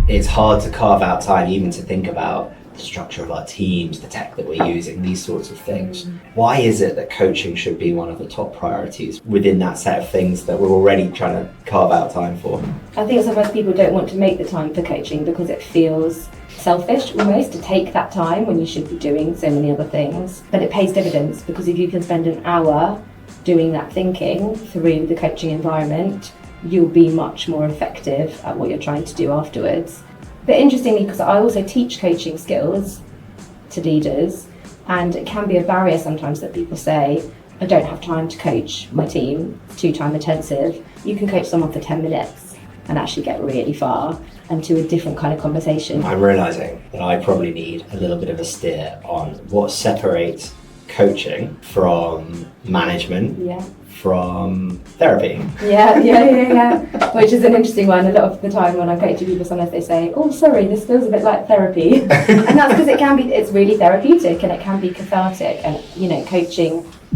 it's hard to carve out time even to think about the structure of our teams, the tech that we're using, these sorts of things. Why is it that coaching should be one of the top priorities within that set of things that we're already trying to carve out time for? I think sometimes people don't want to make the time for coaching because it feels selfish almost to take that time when you should be doing so many other things. But it pays dividends, because if you can spend an hour doing that thinking through the coaching environment, you'll be much more effective at what you're trying to do afterwards. But interestingly, because I also teach coaching skills to leaders, and it can be a barrier sometimes that people say, I don't have time to coach my team, it's too time intensive. You can coach someone for 10 minutes and actually get really far and to a different kind of conversation. I'm realising that I probably need a little bit of a steer on what separates coaching from management, from therapy. Yeah. Which is an interesting one. A lot of the time when I'm coaching people, sometimes they say, oh, sorry, this feels a bit like therapy. And that's because it's really therapeutic and it can be cathartic. And,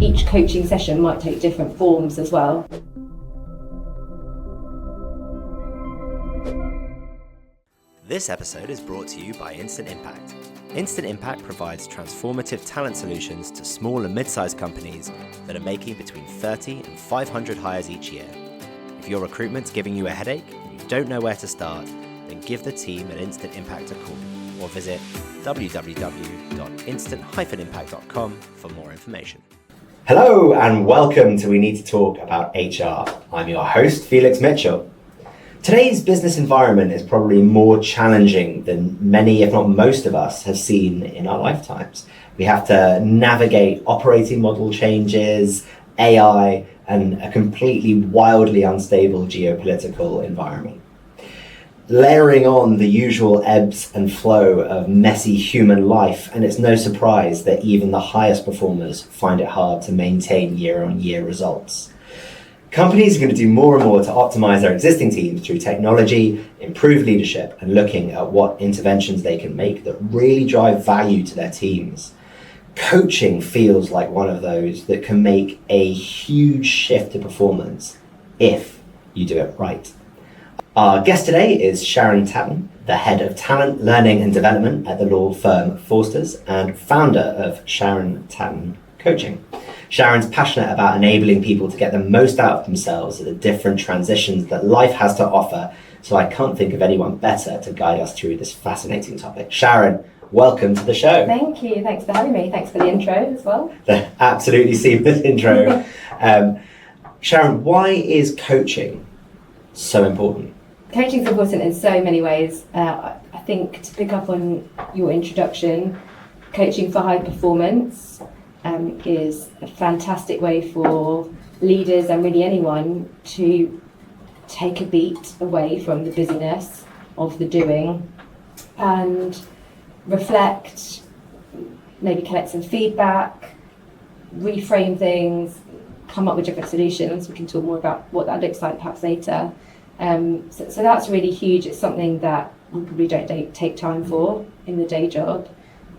each coaching session might take different forms as well. This episode is brought to you by Instant Impact. Instant Impact provides transformative talent solutions to small and mid-sized companies that are making between 30 and 500 hires each year. If your recruitment's giving you a headache and you don't know where to start, then give the team at Instant Impact a call or visit www.instant-impact.com for more information. Hello and welcome to We Need to Talk About HR. I'm your host, Felix Mitchell. Today's business environment is probably more challenging than many, if not most of us, have seen in our lifetimes. We have to navigate operating model changes, AI, and a completely wildly unstable geopolitical environment. Layering on the usual ebbs and flow of messy human life, and it's no surprise that even the highest performers find it hard to maintain year-on-year results. Companies are going to do more and more to optimize their existing teams through technology, improve leadership, and looking at what interventions they can make that really drive value to their teams. Coaching feels like one of those that can make a huge shift to performance if you do it right. Our guest today is Sharon Tattan, the head of talent, learning and development at the law firm Forsters and founder of Sharon Tattan Coaching. Sharon's passionate about enabling people to get the most out of themselves at the different transitions that life has to offer, so I can't think of anyone better to guide us through this fascinating topic. Sharon, welcome to the show. Thank you. Thanks for having me. Thanks for the intro as well. The absolutely seamless intro. Sharon, why is coaching so important? Coaching is important in so many ways. I think to pick up on your introduction, coaching for high performance is a fantastic way for leaders and really anyone to take a beat away from the busyness of the doing and reflect, maybe collect some feedback, reframe things, come up with different solutions. We can talk more about what that looks like perhaps later. So that's really huge. It's something that we probably don't take time for in the day job.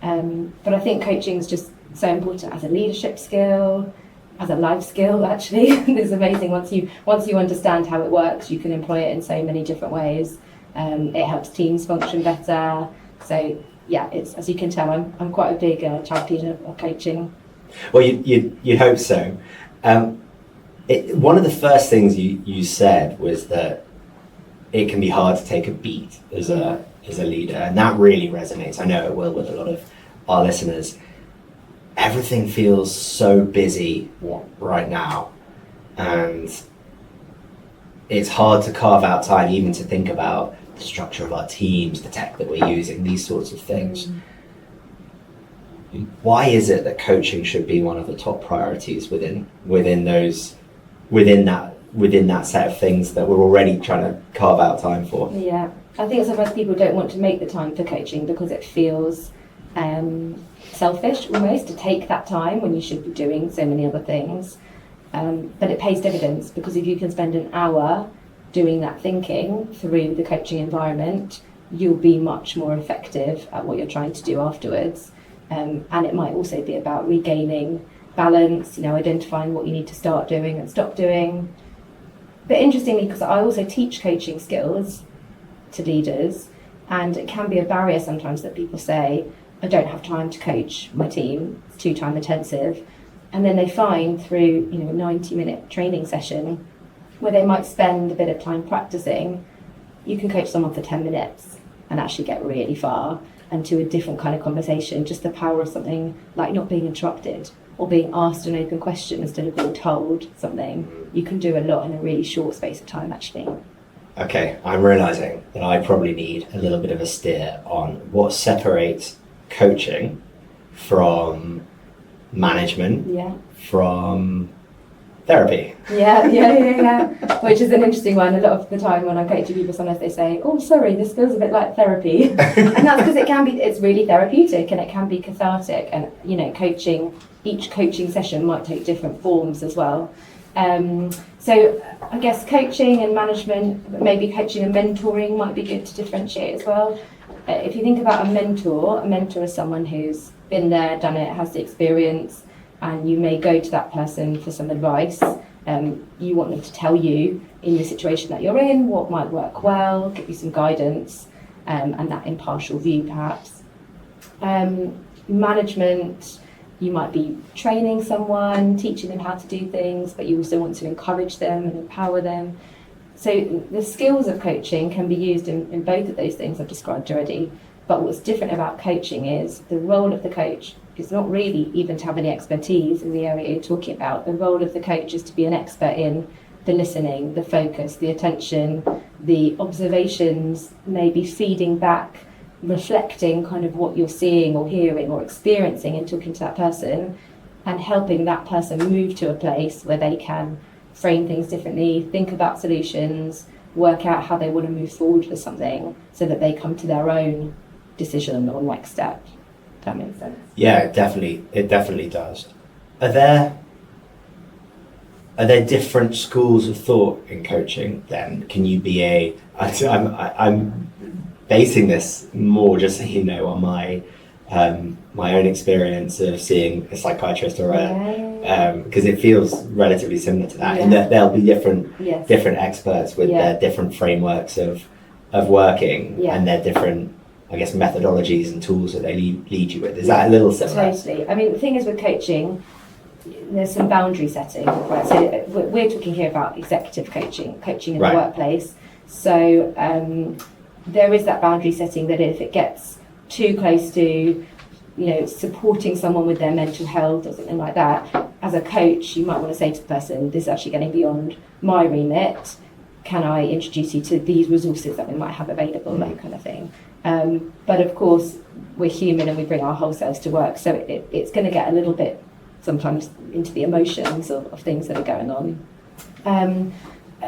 But I think coaching is just so important as a leadership skill, as a life skill actually. It's amazing. Once you understand how it works, you can employ it in so many different ways. It helps teams function better. So yeah, it's, as you can tell, I'm quite a big champion of coaching. Well, you'd hope so. One of the first things you said was that it can be hard to take a beat as a leader, and that really resonates. I know it will with a lot of our listeners. Everything feels so busy right now, and it's hard to carve out time even to think about the structure of our teams, the tech that we're using, these sorts of things. Why is it that coaching should be one of the top priorities within that set of things that we're already trying to carve out time for? Yeah, I think sometimes people don't want to make the time for coaching because it feels selfish almost to take that time when you should be doing so many other things. But it pays dividends, because if you can spend an hour doing that thinking through the coaching environment, you'll be much more effective at what you're trying to do afterwards. And it might also be about regaining balance, identifying what you need to start doing and stop doing. But interestingly, because I also teach coaching skills to leaders, And it can be a barrier sometimes that people say, I don't have time to coach my team, it's too time intensive. And then they find through, a 90-minute training session where they might spend a bit of time practicing, you can coach someone for 10 minutes and actually get really far and to a different kind of conversation. Just the power of something like not being interrupted or being asked an open question instead of being told something. You can do a lot in a really short space of time, actually. Okay, I'm realising that I probably need a little bit of a steer on what separates coaching from management, from therapy. Yeah. Which is an interesting one. A lot of the time when I'm coaching people, sometimes they say, oh, sorry, this feels a bit like therapy. And that's because it's really therapeutic and it can be cathartic. And, each coaching session might take different forms as well. So I guess coaching and management, maybe coaching and mentoring might be good to differentiate as well. If you think about a mentor is someone who's been there, done it, has the experience, and you may go to that person for some advice. You want them to tell you in the situation that you're in what might work well, give you some guidance, and that impartial view perhaps. Management, you might be training someone, teaching them how to do things, but you also want to encourage them and empower them. So the skills of coaching can be used in both of those things I've described already. But what's different about coaching is the role of the coach is not really even to have any expertise in the area you're talking about. The role of the coach is to be an expert in the listening, the focus, the attention, the observations, maybe feeding back, reflecting kind of what you're seeing or hearing or experiencing and talking to that person, and helping that person move to a place where they can frame things differently, think about solutions, work out how they want to move forward with something so that they come to their own decision or next step. If that makes sense. Yeah, it definitely does. Are there different schools of thought in coaching then? Can you be I'm basing this more, just so you know, on my own experience of seeing a psychiatrist or because it feels relatively similar to that, in that there'll be different experts with their different frameworks of working and their different, I guess, methodologies and tools that they lead you with. Is that a little similar? Totally. I mean, the thing is with coaching, there's some boundary setting, right? So we're talking here about executive coaching in the workplace. So there is that boundary setting that if it gets too close to, supporting someone with their mental health or something like that, as a coach, you might want to say to the person, this is actually getting beyond my remit. Can I introduce you to these resources that we might have available, that kind of thing. But of course, we're human and we bring our whole selves to work. So it's going to get a little bit sometimes into the emotions of things that are going on.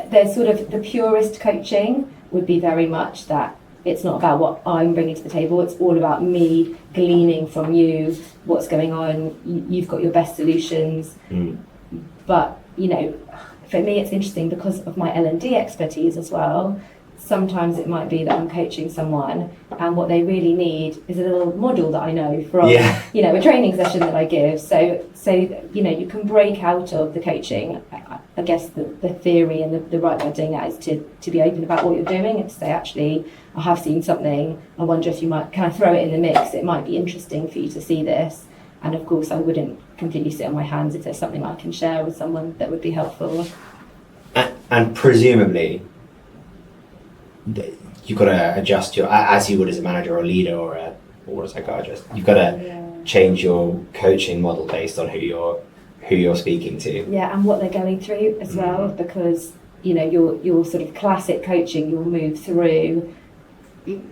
There's sort of the purist coaching would be very much that it's not about what I'm bringing to the table, it's all about me gleaning from you what's going on. You've got your best solutions. But, for me it's interesting because of my L&D expertise as well. Sometimes it might be that I'm coaching someone and what they really need is a little model that I know from, a training session that I give. So you can break out of the coaching. I guess the theory and the right way of doing that is to be open about what you're doing and to say, actually, I have seen something. I wonder if can I throw it in the mix? It might be interesting for you to see this. And of course, I wouldn't completely sit on my hands if there's something I can share with someone that would be helpful. And presumably, you've got to adjust as you would as a manager or a leader or a psychiatrist. You've got to change your coaching model based on who you're speaking to. Yeah, and what they're going through as well, because your sort of classic coaching, you'll move through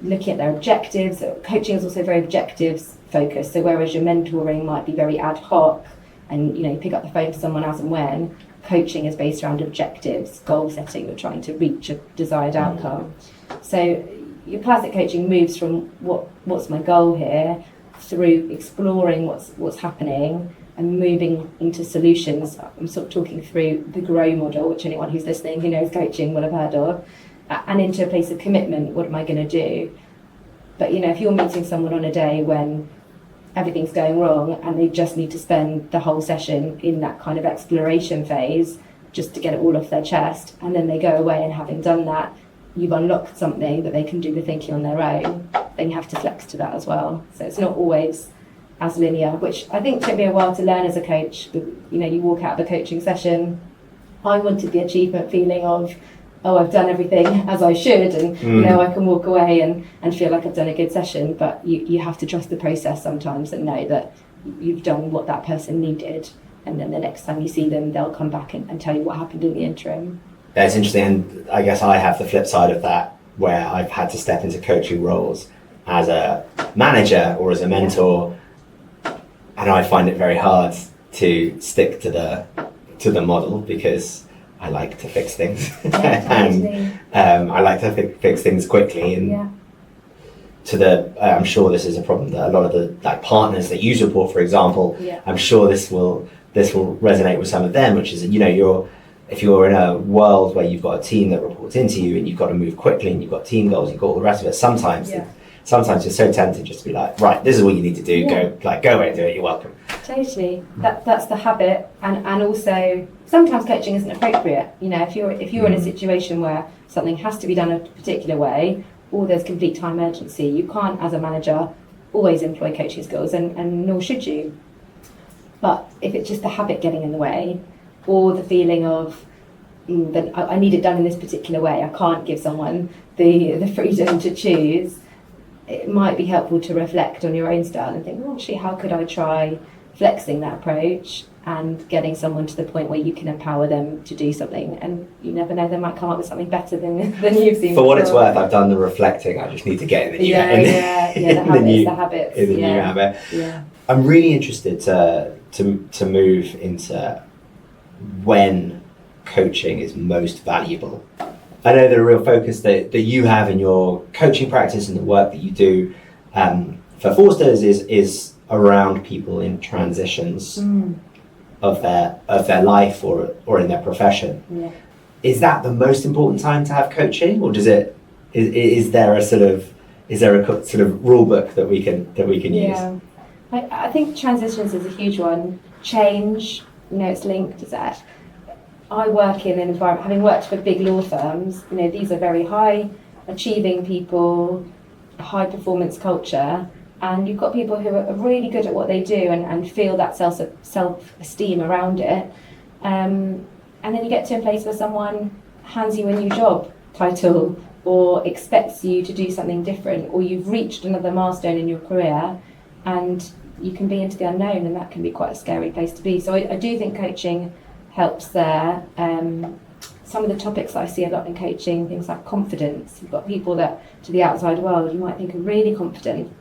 looking at their objectives. So coaching is also very objectives focused. So whereas your mentoring might be very ad hoc and you pick up the phone to someone as and when, coaching is based around objectives, goal setting. You're trying to reach a desired outcome. So your classic coaching moves from what's my goal here through exploring what's happening and moving into solutions. I'm sort of talking through the GROW model, which anyone who's listening who knows coaching will have heard of, and into a place of commitment. What am I going to do? But if you're meeting someone on a day when everything's going wrong and they just need to spend the whole session in that kind of exploration phase just to get it all off their chest, and then they go away and having done that, you've unlocked something that they can do the thinking on their own, then you have to flex to that as well. So it's not always as linear, which I think took me a while to learn as a coach. You know, you walk out of a coaching session, I wanted the achievement feeling of, oh, I've done everything as I should, and you know, I can walk away and feel like I've done a good session. But you have to trust the process sometimes and know that you've done what that person needed, and then the next time you see them, they'll come back and tell you what happened in the interim. That's interesting, and I guess I have the flip side of that, where I've had to step into coaching roles as a manager or as a mentor, and I find it very hard to stick to the model, because I like to fix things, and I like to fix things quickly. And I'm sure this is a problem that a lot of the partners that you support, for example, I'm sure this will resonate with some of them, which is, you know, if you're in a world where you've got a team that reports into you and you've got to move quickly and you've got team goals, you've got all the rest of it, sometimes you're so tempted just to be like, right, this is what you need to do, go away and do it, you're welcome. Totally. That's the habit, and also sometimes coaching isn't appropriate. You know, if you're in a situation where something has to be done a particular way, or there's complete time urgency, you can't, as a manager, always employ coaching skills, and nor should you. But if it's just the habit getting in the way, or the feeling of that I need it done in this particular way, I can't give someone the freedom to choose, it might be helpful to reflect on your own style and think, well, actually, how could I try flexing that approach and getting someone to the point where you can empower them to do something? And you never know, they might come up with something better than you've seen. For what it's worth, I've done the reflecting. I just need to get in the new habit. New habit. Yeah. I'm really interested to move into when coaching is most valuable. I know the real focus that you have in your coaching practice and the work that you do for Forsters is around people in transitions of their life or in their profession. Yeah. Is that the most important time to have coaching, or is there a sort of rule book that we can use? I think transitions is a huge one. Change, you know, it's linked to that. I work in an environment, having worked for big law firms, you know, these are very high achieving people, high performance culture, and you've got people who are really good at what they do and feel that self-esteem around it. And then you get to a place where someone hands you a new job title or expects you to do something different, or you've reached another milestone in your career and you can be into the unknown, and that can be quite a scary place to be. So I do think coaching helps there. Some of the topics that I see a lot in coaching, things like confidence. You've got people that to the outside world you might think are really confident,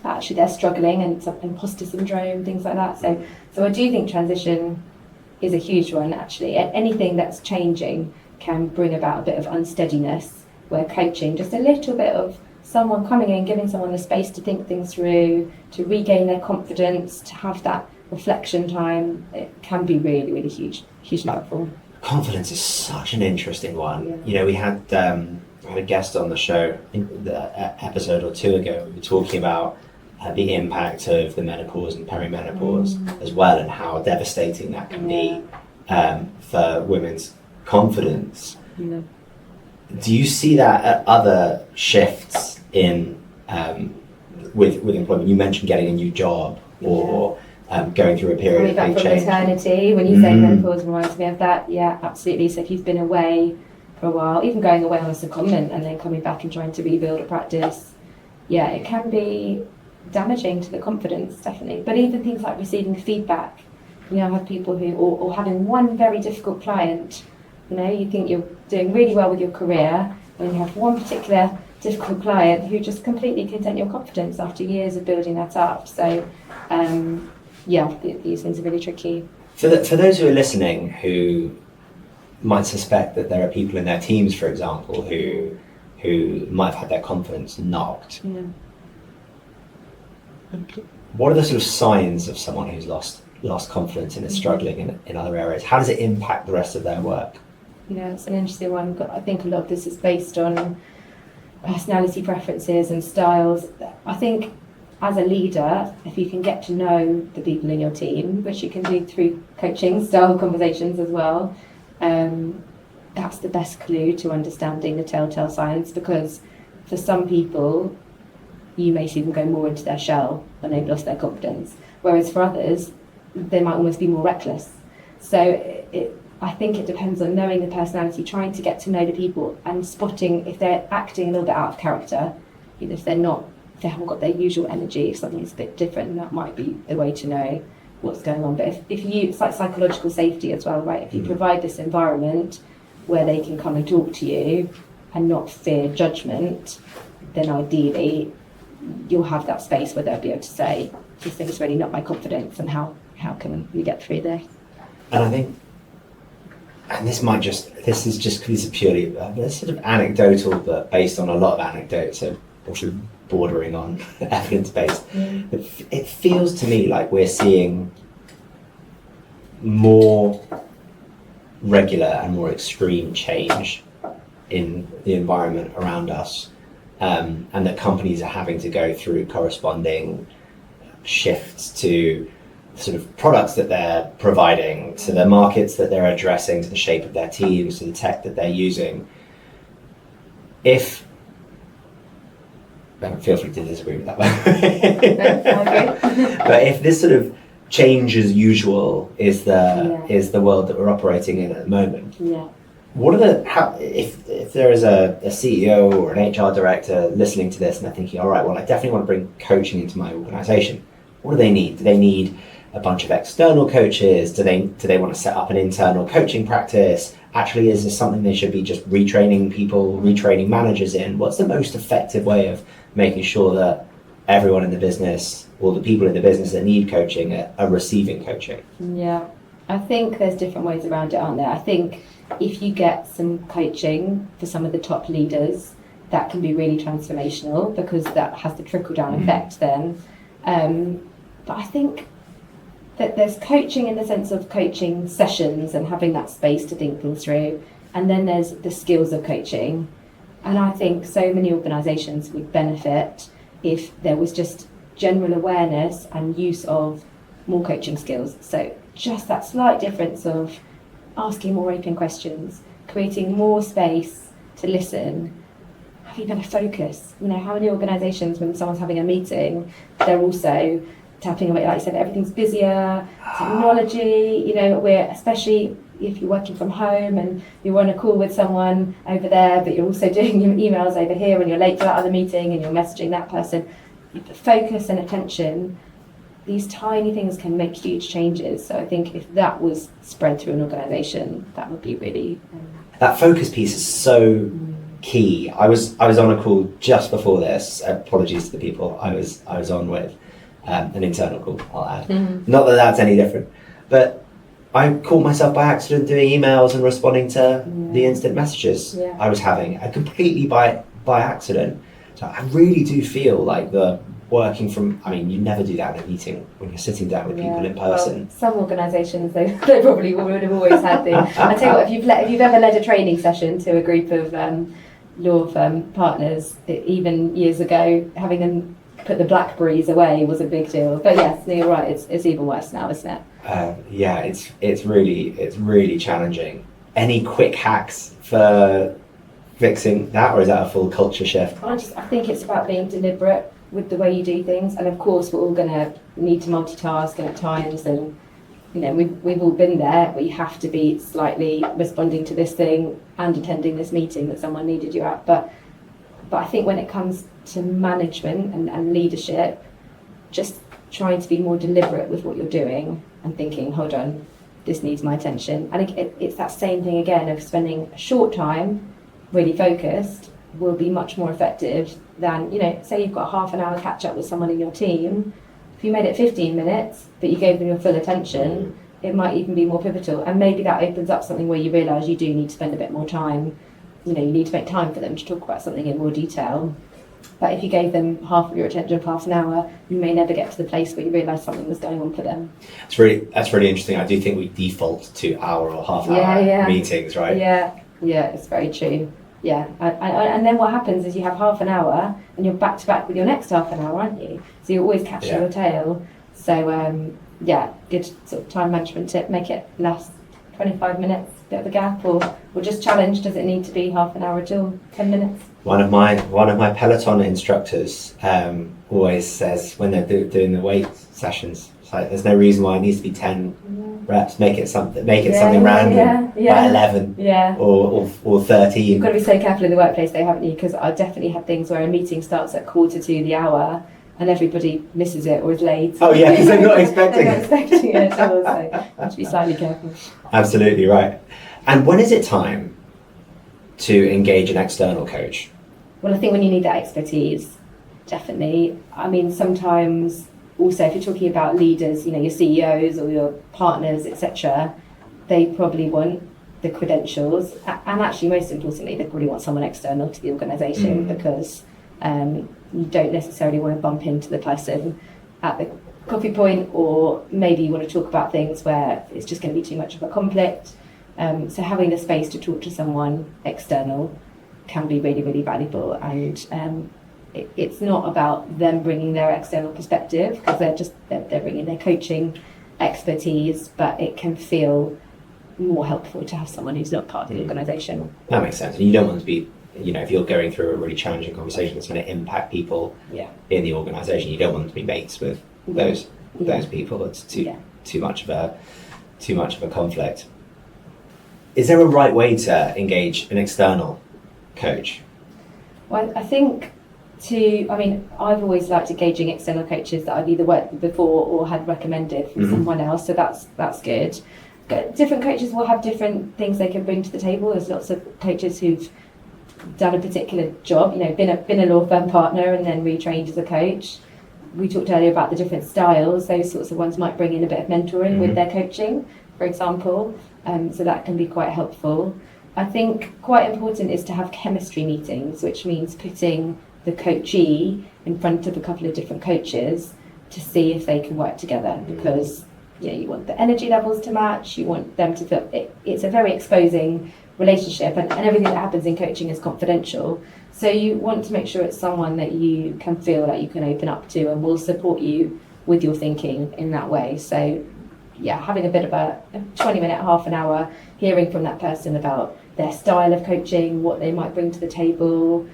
but actually they're struggling, and some imposter syndrome, things like that. So I do think transition is a huge one, actually. Anything that's changing can bring about a bit of unsteadiness, where coaching, just a little bit of someone coming in, giving someone the space to think things through, to regain their confidence, to have that reflection time, it can be really, really hugely helpful. Confidence is such an interesting one. Yeah. You know, we had a guest on the show, I think the episode or two ago, we were talking about the impact of the menopause and perimenopause as well, and how devastating that can be for women's confidence. Yeah. Do you see that at other shifts in with employment? You mentioned getting a new job or going through a period of big change. Maternity, when you say menopause, reminds me of that. Yeah, absolutely. So if you've been away for a while, even going away on a secondment and then coming back and trying to rebuild a practice, it can be damaging to the confidence, definitely. But even things like receiving feedback, you know, I have people who, or having one very difficult client, you know, you think you're doing really well with your career, and you have one particular difficult client who just completely can dent your confidence after years of building that up. So, these things are really tricky. For those who are listening who might suspect that there are people in their teams, for example, who might have had their confidence knocked, what are the sort of signs of someone who's lost confidence and is struggling in other areas? How does it impact the rest of their work? You know, it's an interesting one. I think a lot of this is based on personality preferences and styles. I think as a leader, if you can get to know the people in your team, which you can do through coaching style conversations as well, that's the best clue to understanding the telltale signs, because for some people, you may see them go more into their shell when they've lost their confidence, whereas for others, they might almost be more reckless. So I think it depends on knowing the personality, trying to get to know the people and spotting if they're acting a little bit out of character, if they haven't got their usual energy, if something's a bit different, that might be a way to know what's going on. But if you, it's like psychological safety as well, right? If you provide this environment where they can come and talk to you and not fear judgment, then ideally you'll have that space where they'll be able to say, this thing's really not my confidence, and how can we get through this? And I think, and this is purely sort of anecdotal, but based on a lot of anecdotes, so also bordering on evidence-based. It feels to me like we're seeing more regular and more extreme change in the environment around us, and that companies are having to go through corresponding shifts to sort of products that they're providing, to the markets that they're addressing, to the shape of their teams, to the tech that they're using. Feel free to disagree with that one. But if this sort of change as usual is the world that we're operating in at the moment, what are if there is a CEO or an HR director listening to this and they're thinking, all right, well, I definitely want to bring coaching into my organization. What do they need? Do they need a bunch of external coaches? Do they want to set up an internal coaching practice? Actually, is this something they should be just retraining people, retraining managers in? What's the most effective way of making sure that everyone in the business, or the people in the business that need coaching, are receiving coaching? Yeah, I think there's different ways around it, aren't there? I think if you get some coaching for some of the top leaders, that can be really transformational, because that has the trickle-down effect then. But I think that there's coaching in the sense of coaching sessions and having that space to think things through, and then there's the skills of coaching. And I think so many organisations would benefit if there was just general awareness and use of more coaching skills. So just that slight difference of asking more open questions, creating more space to listen, having a focus. How many organisations, when someone's having a meeting, they're also tapping away, like you said, everything's busier, technology, we're, especially if you're working from home and you're on a call with someone over there, but you're also doing your emails over here and you're late to that other meeting and you're messaging that person. Focus and attention, these tiny things can make huge changes. So I think if that was spread through an organisation, that would be really... That focus piece is so key. I was on a call just before this, apologies to the people I was on with, an internal call, I'll add. Not that that's any different, but I caught myself by accident doing emails and responding to the instant messages I was having, completely by accident. So I really do feel like the working from, you never do that in a meeting when you're sitting down with people in person. Well, some organisations, they probably would have always had the... I tell you what, if you've ever led a training session to a group of law firm partners, even years ago, having them put the Blackberries away was a big deal. But yes, you're right, it's even worse now, isn't it? It's really challenging. Any quick hacks for fixing that, or is that a full culture shift? I think it's about being deliberate with the way you do things, and of course we're all going to need to multitask and at times, and we've all been there where you have to be slightly responding to this thing and attending this meeting that someone needed you at. But I think when it comes to management and leadership, just trying to be more deliberate with what you're doing and thinking, hold on, this needs my attention. And it's that same thing again of spending a short time really focused will be much more effective than, say you've got a half an hour catch up with someone in your team. If you made it 15 minutes, but you gave them your full attention, it might even be more pivotal. And maybe that opens up something where you realise you do need to spend a bit more time. You need to make time for them to talk about something in more detail. But if you gave them half of your attention for half an hour, you may never get to the place where you realise something was going on for them. That's really interesting. I do think we default to hour or half hour meetings, right? Yeah, it's very true. Yeah, and then what happens is you have half an hour and you're back to back with your next half an hour, aren't you? So you're always catching your tail. So good sort of time management tip, make it last 25 minutes, bit of a gap, or just challenge, does it need to be half an hour at all, 10 minutes? One of my Peloton instructors always says when they're doing the weight sessions, it's like there's no reason why it needs to be 10 reps. Make it something random, like 11 or 13. You've got to be so careful in the workplace though, haven't you? Because I definitely had things where a meeting starts at 1:45 the hour and everybody misses it or is late. Oh yeah, because they're not expecting it. They're not expecting it at all, so you have to be slightly careful. Absolutely right. And when is it time to engage an external coach? Well, I think when you need that expertise, definitely. I mean, sometimes also if you're talking about leaders, your CEOs or your partners, etc., they probably want the credentials, and actually most importantly, they probably want someone external to the organisation because you don't necessarily want to bump into the person at the coffee point, or maybe you want to talk about things where it's just going to be too much of a conflict. So having the space to talk to someone external can be really, really valuable, and it's not about them bringing their external perspective because they're bringing their coaching expertise, but it can feel more helpful to have someone who's not part of the organisation. That makes sense. And you don't want to be, if you're going through a really challenging conversation that's going to impact people in the organisation, you don't want to be mates with those people. It's too much of a conflict. Is there a right way to engage an external coach? Well, I think I've always liked engaging external coaches that I've either worked with before or had recommended from someone else, so that's good. But different coaches will have different things they can bring to the table. There's lots of coaches who've done a particular job, been a law firm partner and then retrained as a coach. We talked earlier about the different styles. Those sorts of ones might bring in a bit of mentoring with their coaching, for example. So that can be quite helpful. I think quite important is to have chemistry meetings, which means putting the coachee in front of a couple of different coaches to see if they can work together, because you want the energy levels to match, you want them to feel it's a very exposing relationship, and everything that happens in coaching is confidential, so you want to make sure it's someone that you can feel like you can open up to and will support you with your thinking in that way. So having a bit of a 20-minute, half an hour hearing from that person about their style of coaching, what they might bring to the table,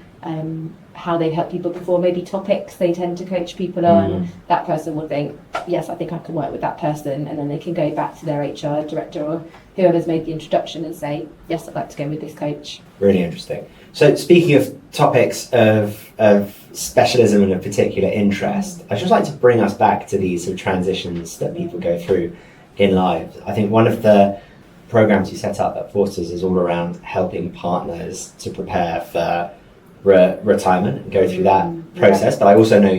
how they've helped people before, maybe topics they tend to coach people on. That person will think, yes, I think I can work with that person, and then they can go back to their HR director or whoever's made the introduction and say, yes, I'd like to go with this coach. Really interesting. So speaking of topics of specialism and of particular interest, I'd just like to bring us back to these sort of transitions that people go through in life. I think one of the programs you set up at Forsters is all around helping partners to prepare for retirement and go through that process. But I also know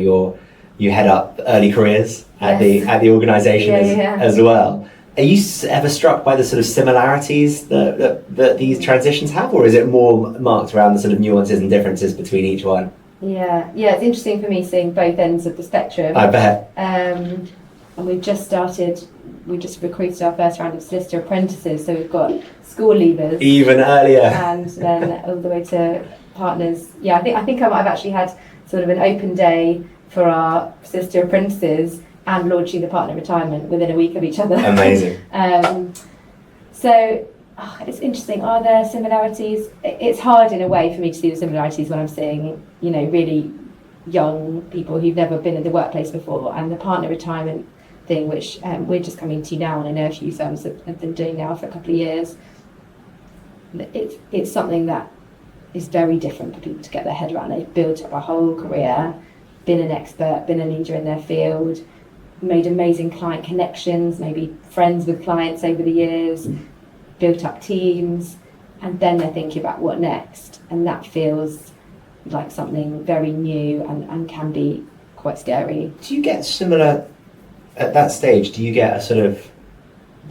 you head up early careers at the organisation as well. Are you ever struck by the sort of similarities that these transitions have, or is it more marked around the sort of nuances and differences between each one? Yeah, it's interesting for me seeing both ends of the spectrum. I bet. And we just recruited our first round of solicitor apprentices, so we've got school leavers even earlier, and then all the way to partners. I think I might have actually had sort of an open day for our solicitor apprentices and launching the partner retirement within a week of each other. Amazing. So it's interesting. Are there similarities? It's hard in a way for me to see the similarities when I'm seeing, really young people who've never been in the workplace before, and the partner retirement thing, which we're just coming to now, and I know a few firms have been doing now for a couple of years. It's something that is very different for people to get their head around. They've built up a whole career, been an expert, been a leader in their field, made amazing client connections, maybe friends with clients over the years, built up teams, and then they're thinking about what next. And that feels like something very new and can be quite scary. Do you get similar, at that stage, do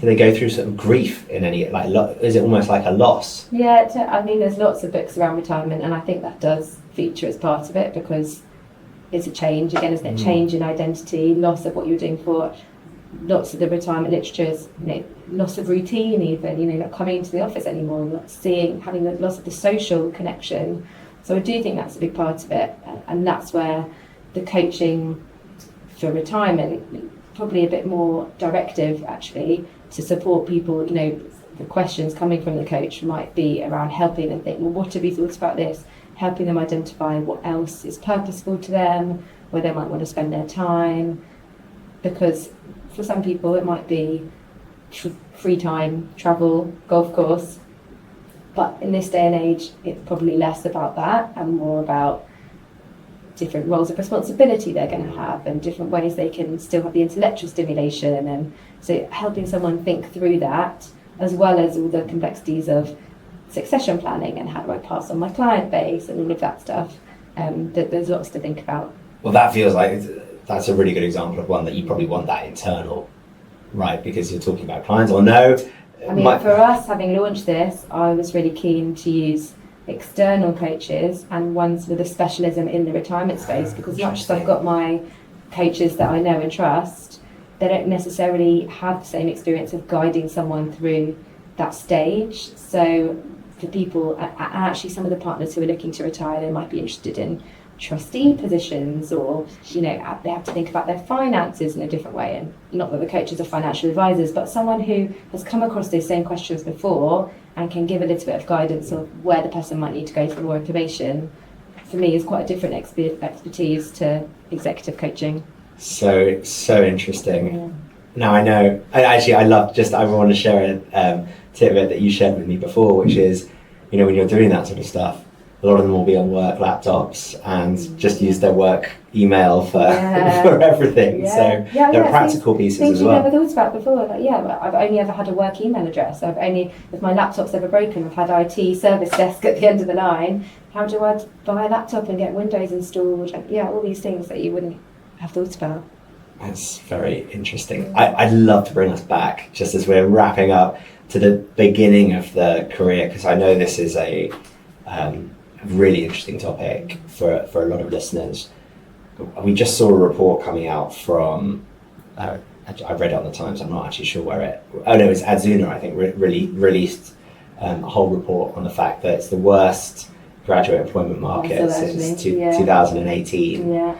they go through sort of grief in any, is it almost like a loss? Yeah, there's lots of books around retirement, and I think that does feature as part of it, because it's a change, again, isn't it? Change in identity, loss of what you're doing for. Lots of the retirement literature is, loss of routine even, not coming into the office anymore, not having the loss of the social connection. So I do think that's a big part of it, and that's where the coaching for retirement, probably a bit more directive actually, to support people, the questions coming from the coach might be around helping them think, well, what have you thought about this? Helping them identify what else is purposeful to them, where they might want to spend their time. Because for some people it might be free time, travel, golf course. But in this day and age, it's probably less about that and more about different roles of responsibility they're going to have and different ways they can still have the intellectual stimulation. And so helping someone think through that, as well as all the complexities of succession planning and how do I pass on my client base and all of that stuff. That there's lots to think about. Well, that feels like that's a really good example of one that you probably want that internal, right? Because you're talking about clients or no. I mean, for us, having launched this, I was really keen to use external coaches and ones with a specialism in the retirement space, because much as I've got my coaches that I know and trust, they don't necessarily have the same experience of guiding someone through that stage. So for people, actually some of the partners who are looking to retire, they might be interested in trustee positions, or they have to think about their finances in a different way. And not that the coaches are financial advisors, but someone who has come across those same questions before and can give a little bit of guidance of where the person might need to go for more information, for me is quite a different expertise to executive coaching. So interesting. Yeah. Now I know, I want to share a tidbit that you shared with me before, which is, when you're doing that sort of stuff, a lot of them will be on work laptops and just use their work email for everything. Yeah. So there are practical pieces as well. Things you never thought about before. I've only ever had a work email address. If my laptop's ever broken, I've had IT service desk at the end of the line. How do I buy a laptop and get Windows installed? And all these things that you wouldn't have thought about. That's very interesting. I'd love to bring us back, just as we're wrapping up, to the beginning of the career, because I know this is a really interesting topic for a lot of listeners. We just saw a report coming out from, I read it on the Times, I'm not actually sure where it's Adzuna, I think, released a whole report on the fact that it's the worst graduate employment market since 2018. Yeah.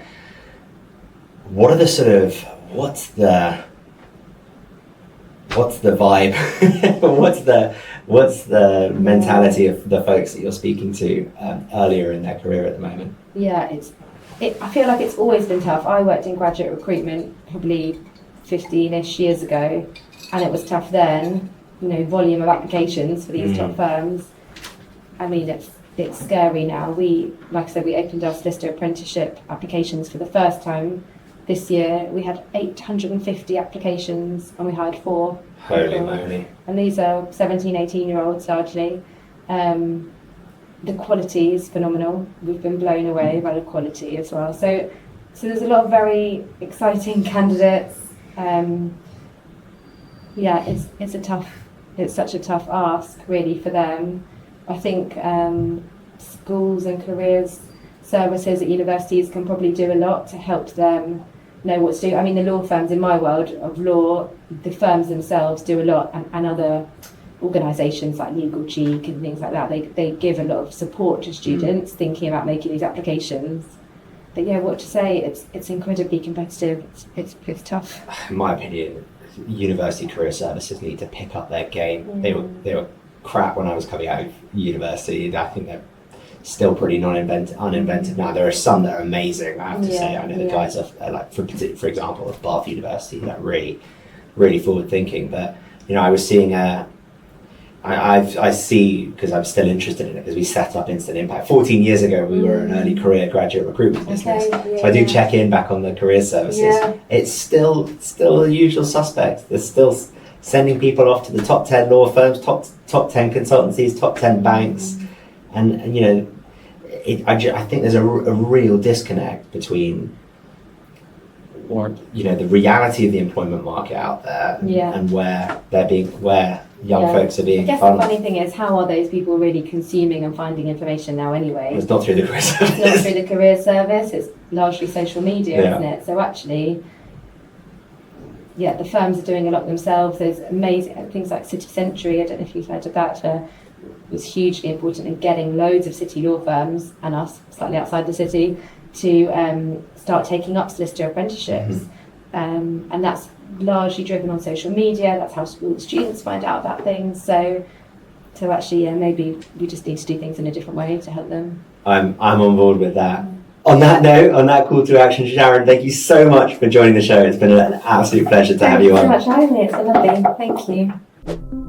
What are the sort of, what's the vibe? what's the mentality of the folks that you're speaking to earlier in their career at the moment? Yeah, I feel like it's always been tough. I worked in graduate recruitment probably 15-ish years ago, and it was tough then. Volume of applications for these top firms. I mean, it's scary now. Like I said, we opened our solicitor apprenticeship applications for the first time this year. We had 850 applications and we hired 4. Holy moly. And these are 17, 18-year-olds largely. The quality is phenomenal. We've been blown away by the quality as well. So there's a lot of very exciting candidates. It's such a tough ask really for them. I think schools and careers services at universities can probably do a lot to help them know what to do. I mean, the law firms in my world of law, the firms themselves do a lot, and other organisations like Legal Cheek and things like that, they give a lot of support to students thinking about making these applications. But what to say, it's incredibly competitive. It's tough. In my opinion, university career services need to pick up their game. They were crap when I was coming out of university. I think they're still pretty uninvented now. There are some that are amazing, I have to say. I know the guys are like, for example, at Bath University, that really, really forward thinking. But I was seeing I see, because I'm still interested in it, because we set up Instant Impact 14 years ago. We were an early career graduate recruitment business, so I do check in back on the career services. It's still the usual suspects. They're still sending people off to the top 10 law firms, top 10 consultancies, top 10 banks, and I think there's a real disconnect between the reality of the employment market out there and where young folks are being. I guess the funny thing is, how are those people really consuming and finding information now anyway? It's not through the career service. It's not through the career service, it's largely social media, isn't it? So actually, the firms are doing a lot themselves. There's amazing things like City Century, I don't know if you've heard of that, was hugely important in getting loads of city law firms, and us slightly outside the city, to start taking up solicitor apprenticeships. And that's largely driven on social media. That's how all the students find out about things. So actually, yeah, maybe we just need to do things in a different way to help them. I'm on board with that. On that note, on that call to action, Sharon, thank you so much for joining the show. It's been an absolute pleasure to have you on. Thank you so much for having me. It's been lovely. Thank you.